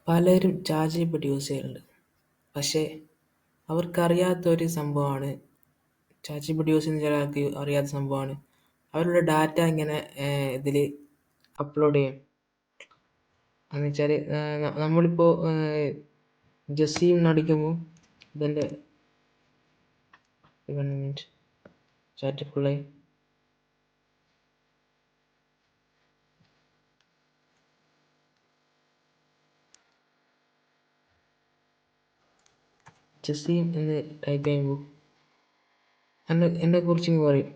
പലരും ChatGPT use ചെയ്യുന്നുണ്ട്. പക്ഷേ അവർക്കറിയാത്തൊരു സംഭവമാണ് ChatGPT യൂസ് ചെയ്യുന്ന ചില ആൾക്ക് അറിയാത്ത സംഭവമാണ് അവരുടെ ഡാറ്റ ഇങ്ങനെ ഇതിൽ അപ്ലോഡ് ചെയ്യും. എന്ന് വെച്ചാൽ നമ്മളിപ്പോൾ ജസീം എന്നടിക്കുമ്പോൾ ഇതിൻ്റെ ചാറ്റ് ഫുള്ളായി. ജസീം എന്ന് ടൈപ്പ് ചെയ്യുമ്പോൾ എന്നെ കുറിച്ച് പറയും.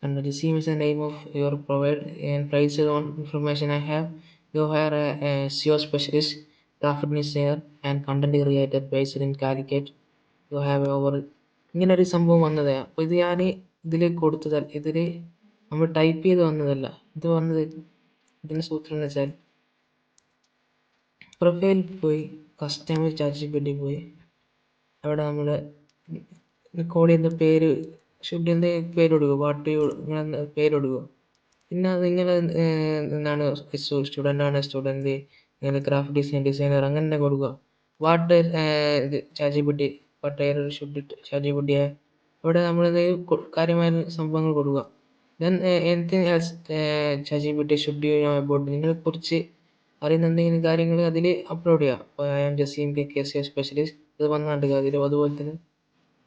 And Jazim is the name of your provider and based on information I have, you hire a SEO specialist, graphic designer and content creator based in Calicut. You have over ഇങ്ങനെ ഒരു സംഭവം വന്നതാണ്. അപ്പോൾ ഇത് ഞാൻ ഇതിൽ കൊടുത്തതല്ല, ഇതിൽ നമ്മൾ ടൈപ്പ് ചെയ്ത് വന്നതല്ല. ഇത് വന്നത് ഇതിൻ്റെ സൂത്രം എന്ന് വെച്ചാൽ പ്രൊഫൈൽ പോയി കസ്റ്റമർ ChatGPT പോയി അവിടെ നമ്മൾ റെക്കോർഡ് ചെയ്യുന്ന പേര് ഷെഡ്യൂളിൻ്റെ പേര് കൊടുക്കുക, പാർട്ടി ഇങ്ങനെ പേര് കൊടുക്കുക. പിന്നെ അതിങ്ങനെ എന്താണ് സ്റ്റുഡൻ്റാണ് സ്റ്റുഡൻറ്റ്, ഇങ്ങനെ ഗ്രാഫിക് ഡിസൈനർ അങ്ങനെ തന്നെ കൊടുക്കുക. വാട്ട് ChatGPT ഷുഡ് ChatGPT അവിടെ നമ്മളിത് കാര്യമായ സംഭവങ്ങൾ കൊടുക്കുക. Then anything else ChatGPT should do about നിങ്ങളെക്കുറിച്ച് അറിയുന്ന എന്തെങ്കിലും കാര്യങ്ങൾ അതിൽ അപ്ലോഡ് ചെയ്യുക. അപ്പോൾ I am Jaseem KSA specialist ഇത് വന്ന് കണ്ടുക അതിൽ. അതുപോലെ തന്നെ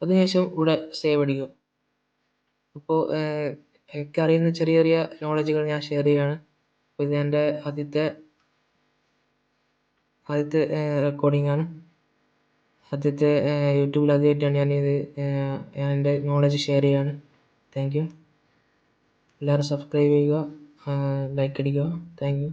അതിനുശേഷം ഇവിടെ സേവ് അടിക്കുക. അപ്പോൾ എനിക്കറിയുന്ന ചെറിയ ചെറിയ നോളജുകൾ ഞാൻ ഷെയർ ചെയ്യുകയാണ്. അപ്പോൾ ഇത് എൻ്റെ ആദ്യത്തെ റെക്കോർഡിംഗ് ആണ്. ആദ്യത്തെ യൂട്യൂബിൽ ആദ്യമായിട്ടാണ് ഞാനിത് ഞാൻ എൻ്റെ നോളജ് ഷെയർ ചെയ്യുകയാണ്. Thank you. എല്ലാവരും സബ്സ്ക്രൈബ് ചെയ്യുക, ലൈക്ക് അടിക്കുക. Thank you.